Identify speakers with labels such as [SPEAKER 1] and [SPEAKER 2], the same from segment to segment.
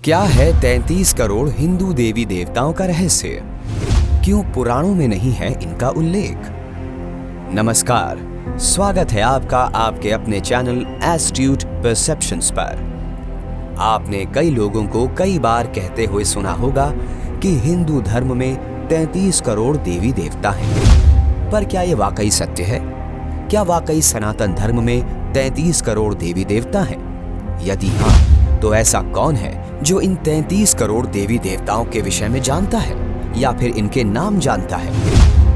[SPEAKER 1] क्या है 33 करोड़ हिंदू देवी देवताओं का रहस्य? क्यों पुराणों में नहीं है इनका उल्लेख? नमस्कार, स्वागत है आपका आपके अपने चैनल एस्ट्यूट परसेप्शंस पर। आपने कई लोगों को कई बार कहते हुए सुना होगा कि हिंदू धर्म में 33 करोड़ देवी देवता हैं। पर क्या ये वाकई सत्य है? क्या वाकई सनातन धर्म में 33 करोड़ देवी देवता हैं? यदि हाँ, तो ऐसा कौन है जो इन 33 करोड़ देवी देवताओं के विषय में जानता है या फिर इनके नाम जानता है?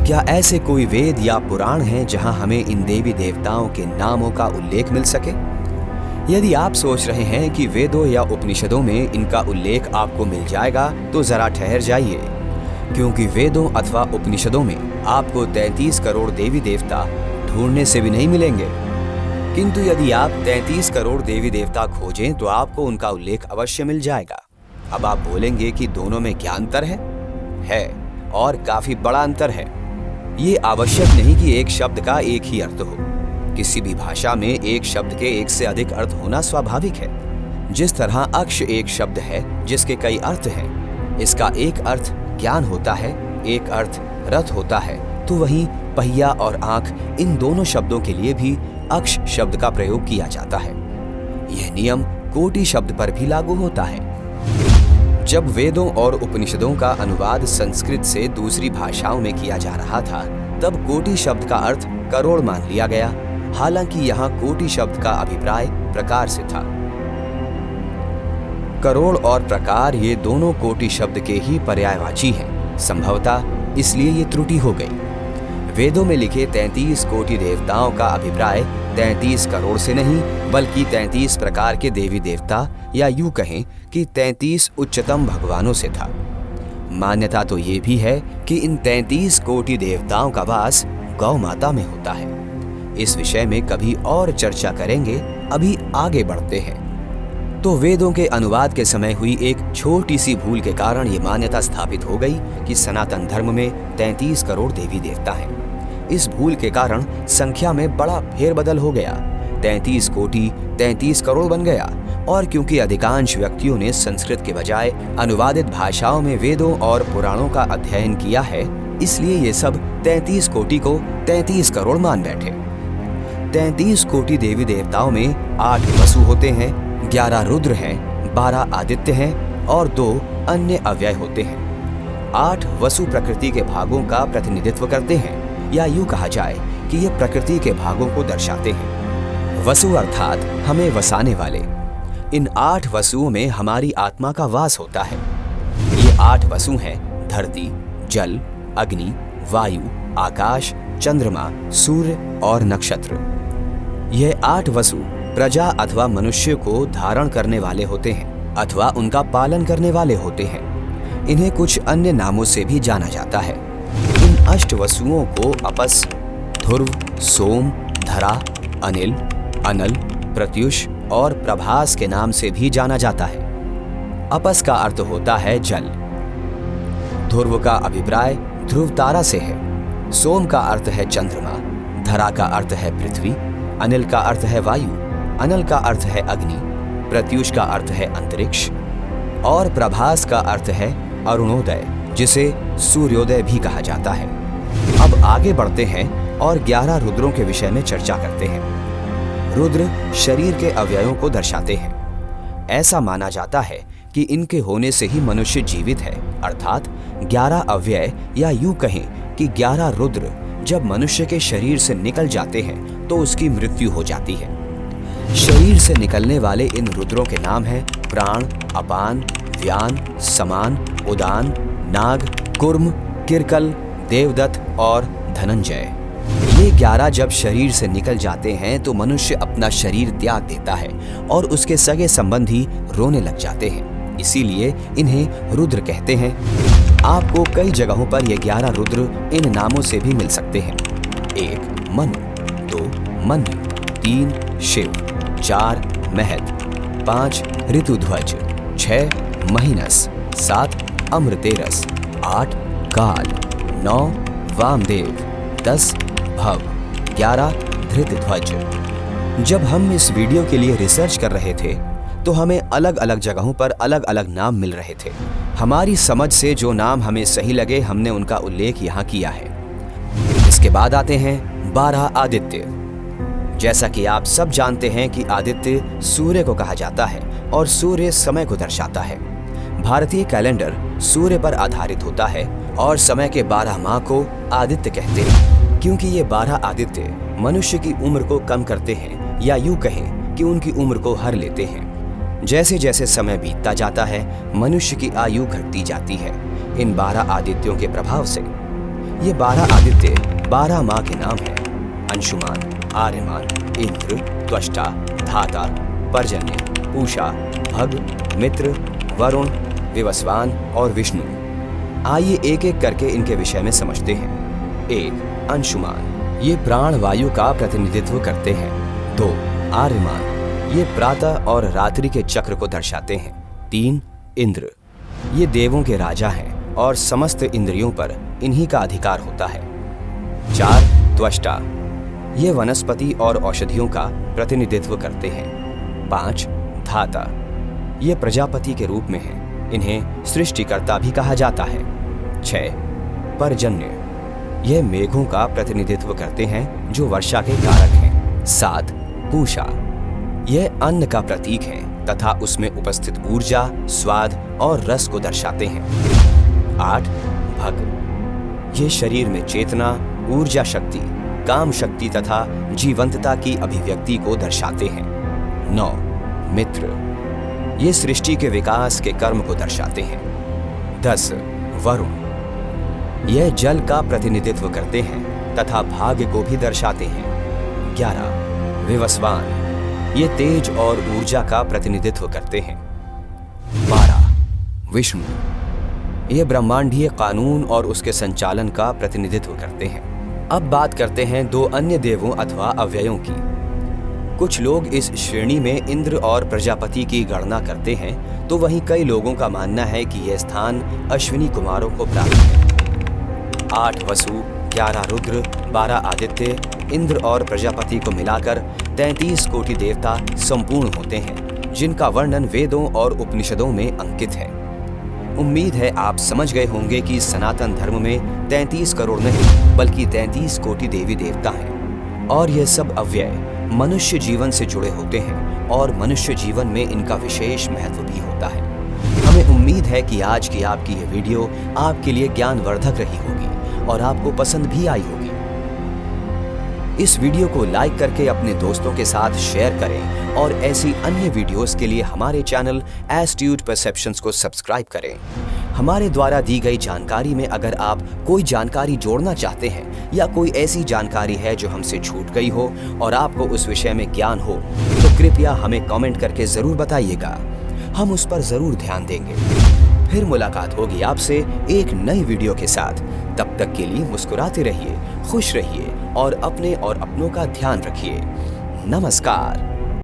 [SPEAKER 1] क्या ऐसे कोई वेद या पुराण हैं जहां हमें इन देवी देवताओं के नामों का उल्लेख मिल सके? यदि आप सोच रहे हैं कि वेदों या उपनिषदों में इनका उल्लेख आपको मिल जाएगा तो जरा ठहर जाइए, क्योंकि वेदों अथवा उपनिषदों में आपको 33 करोड़ देवी देवता ढूंढने से भी नहीं मिलेंगे। किंतु यदि आप 33 करोड़ देवी देवता खोजें तो आपको उनका उल्लेख अवश्य मिल जाएगा। अब आप बोलेंगे कि दोनों में क्या अंतर है और काफी बड़ा अंतर है। ये आवश्यक नहीं कि एक शब्द का एक ही अर्थ हो। किसी भी भाषा में एक शब्द के एक से अधिक अर्थ होना स्वाभाविक है। जिस तरह अक्ष एक शब्द है जिसके कई अर्थ हैं, इसका एक अर्थ ज्ञान होता है, एक अर्थ रथ होता है, तो वहीं पहिया और आंख, इन दोनों शब्दों के लिए भी अक्ष शब्द का प्रयोग किया जाता है। यह नियम कोटि शब्द पर भी लागू होता है। जब वेदों और उपनिषदों का अनुवाद संस्कृत से दूसरी भाषाओं में किया जा रहा था, तब कोटि शब्द का अर्थ करोड़ मान लिया गया। हालांकि यहाँ कोटि शब्द का अभिप्राय प्रकार से था। करोड़ और प्रकार ये दोनों कोटि शब्द के ही पर्यायवाची हैं। संभवतः इसलिए ये त्रुटि हो गई। वेदों में लिखे 33 कोटि देवताओं का अभिप्राय 33 करोड़ से नहीं, बल्कि 33 प्रकार के देवी देवता, या यूं कहें कि 33 उच्चतम भगवानों से था। मान्यता तो ये भी है कि इन 33 कोटि देवताओं का वास गौ माता में होता है। इस विषय में कभी और चर्चा करेंगे, अभी आगे बढ़ते हैं। तो वेदों के अनुवाद के समय हुई एक छोटी सी भूल के कारण ये मान्यता स्थापित हो गई कि सनातन धर्म में 33 करोड़ देवी देवता हैं। इस भूल के कारण संख्या में बड़ा फेरबदल हो गया। 33 कोटि 33 करोड़ बन गया। और क्योंकि अधिकांश व्यक्तियों ने संस्कृत के बजाय अनुवादित भाषाओं में वेदों और पुराणों का अध्ययन किया है, इसलिए ये सब 33 कोटि को 33 करोड़ मान बैठे। 33 कोटि देवी देवताओं में 8 वसु होते हैं, 11 रुद्र हैं, 12 आदित्य हैं और 2 अन्य अव्यय होते हैं। 8 वसु प्रकृति के भागों का प्रतिनिधित्व करते हैं, या यूं कहा जाए कि ये प्रकृति के भागों को दर्शाते हैं। वसु अर्थात हमें वसाने वाले। इन 8 वसुओं में हमारी आत्मा का वास होता है। ये 8 वसु हैं धरती, जल, अग्नि, वायु, आकाश, चंद्रमा, सूर्य और नक्षत्र। यह 8 वसु प्रजा अथवा मनुष्य को धारण करने वाले होते हैं अथवा उनका पालन करने वाले होते हैं। इन्हें कुछ अन्य नामों से भी जाना जाता है। इन 8 वसुओं को अपस, ध्रुव, सोम, धरा, अनिल, अनल, प्रत्युष और प्रभास के नाम से भी जाना जाता है। अपस का अर्थ होता है जल। ध्रुव का अभिप्राय ध्रुव तारा से है। सोम का अर्थ है चंद्रमा। धरा का अर्थ है पृथ्वी। अनिल का अर्थ है वायु। अनल का अर्थ है अग्नि। प्रत्युष का अर्थ है अंतरिक्ष और प्रभास का अर्थ है अरुणोदय, जिसे सूर्योदय भी कहा जाता है। अब आगे बढ़ते हैं और 11 रुद्रों के विषय में चर्चा करते हैं। रुद्र शरीर के अवयवों को दर्शाते हैं। ऐसा माना जाता है कि इनके होने से ही मनुष्य जीवित है, अर्थात 11 अव्यय, या यूं कहें कि 11 रुद्र जब मनुष्य के शरीर से निकल जाते हैं तो उसकी मृत्यु हो जाती है। शरीर से निकलने वाले इन रुद्रों के नाम हैं प्राण, अपान, व्यान, समान, उदान, नाग, कुर्म, किरकल, देवदत्त और धनंजय। ये 11 जब शरीर से निकल जाते हैं तो मनुष्य अपना शरीर त्याग देता है और उसके सगे संबंधी रोने लग जाते हैं। इसीलिए इन्हें रुद्र कहते हैं। आपको कई जगहों पर ये 11 रुद्र इन नामों से भी मिल सकते हैं। 1 मनु, 2 मनु, 3 शिव, 4 महत, 5 ऋतुध्वज, 6 महीनस, 7 अमृतेरस, 8 काल, 9 वामदेव, 10 भव, 11 धृतध्वज। जब हम इस वीडियो के लिए रिसर्च कर रहे थे तो हमें अलग अलग जगहों पर अलग अलग नाम मिल रहे थे। हमारी समझ से जो नाम हमें सही लगे हमने उनका उल्लेख यहाँ किया है। इसके बाद आते हैं 12 आदित्य। जैसा कि आप सब जानते हैं कि आदित्य सूर्य को कहा जाता है और सूर्य समय को दर्शाता है। भारतीय कैलेंडर सूर्य पर आधारित होता है और समय के 12 माह को आदित्य कहते हैं, क्योंकि ये 12 आदित्य मनुष्य की उम्र को कम करते हैं, या यूं कहें कि उनकी उम्र को हर लेते हैं। जैसे जैसे समय बीतता जाता है मनुष्य की आयु घटती जाती है। इन 12 आदित्यों के प्रभाव से ये 12 आदित्य 12 माह के नाम हैं: अंशुमान, आर्यमान, इंद्र, त्वष्टा, धाता, पर्जन्य, पूषा, भग, मित्र, वरुण, विवस्वान और विष्णु। आइए एक एक करके इनके विषय में समझते हैं। 1. अंशुमान, ये प्राण वायु का प्रतिनिधित्व करते हैं। 2. आर्यमान, ये प्रातः और रात्रि के चक्र को दर्शाते हैं। 3. इंद्र, ये देवों के राजा हैं और समस्त इंद्रियों पर इन्हीं का अधिकार होता है। 4. त्वष्टा, ये वनस्पति और औषधियों का प्रतिनिधित्व करते हैं। 5. धाता, ये प्रजापति के रूप में हैं, इन्हें सृष्टिकर्ता भी कहा जाता है। 6. पर्जन्य, ये मेघों का प्रतिनिधित्व करते हैं जो वर्षा के कारक हैं। 7. पूषा, यह अन्न का प्रतीक है तथा उसमें उपस्थित ऊर्जा, स्वाद और रस को दर्शाते हैं। 8. भग, ये शरीर में चेतना, ऊर्जा शक्ति, काम शक्ति तथा जीवंतता की अभिव्यक्ति को दर्शाते हैं। 9. मित्र, ये सृष्टि के विकास के कर्म को दर्शाते हैं। 10. वरुण, यह जल का प्रतिनिधित्व करते हैं तथा भाग्य को भी दर्शाते हैं। 11. विवस्वान, ये तेज और ऊर्जा का प्रतिनिधित्व करते हैं। 12. विष्णु, ये ब्रह्मांडीय कानून और उसके संचालन का प्रतिनिधित्व करते हैं। अब बात करते हैं 2 अन्य देवों अथवा अव्ययों की। कुछ लोग इस श्रेणी में इंद्र और प्रजापति की गणना करते हैं, तो वहीं कई लोगों का मानना है कि यह स्थान अश्विनी कुमारों को प्राप्त है। 8 वसु, 11 रुद्र, 12 आदित्य, इंद्र और प्रजापति को मिलाकर 33 कोटि देवता संपूर्ण होते हैं, जिनका वर्णन वेदों और उपनिषदों में अंकित है। उम्मीद है आप समझ गए होंगे कि सनातन धर्म में 33 करोड़ नहीं बल्कि 33 कोटि देवी देवता हैं, और यह सब अव्यय मनुष्य जीवन से जुड़े होते हैं और मनुष्य जीवन में इनका विशेष महत्व भी होता है। हमें उम्मीद है कि आज की आपकी ये वीडियो आपके लिए ज्ञानवर्धक रही होगी और आपको पसंद भी आई होगी। इस वीडियो को लाइक करके अपने दोस्तों के साथ शेयर करें और ऐसी अन्य वीडियोस के लिए हमारे चैनल एस्ट्यूट परसेप्शंस को सब्सक्राइब करें। हमारे द्वारा दी गई जानकारी में अगर आप कोई जानकारी जोड़ना चाहते हैं या कोई ऐसी जानकारी है जो हमसे छूट गई हो और आपको उस विषय में ज्ञान हो, तो कृपया हमें कमेंट करके जरूर बताइएगा। हम उस पर जरूर ध्यान देंगे। फिर मुलाकात होगी आपसे एक नई वीडियो के साथ। तब तक के लिए मुस्कुराते रहिए, खुश रहिए और अपने और अपनों का ध्यान रखिए। नमस्कार।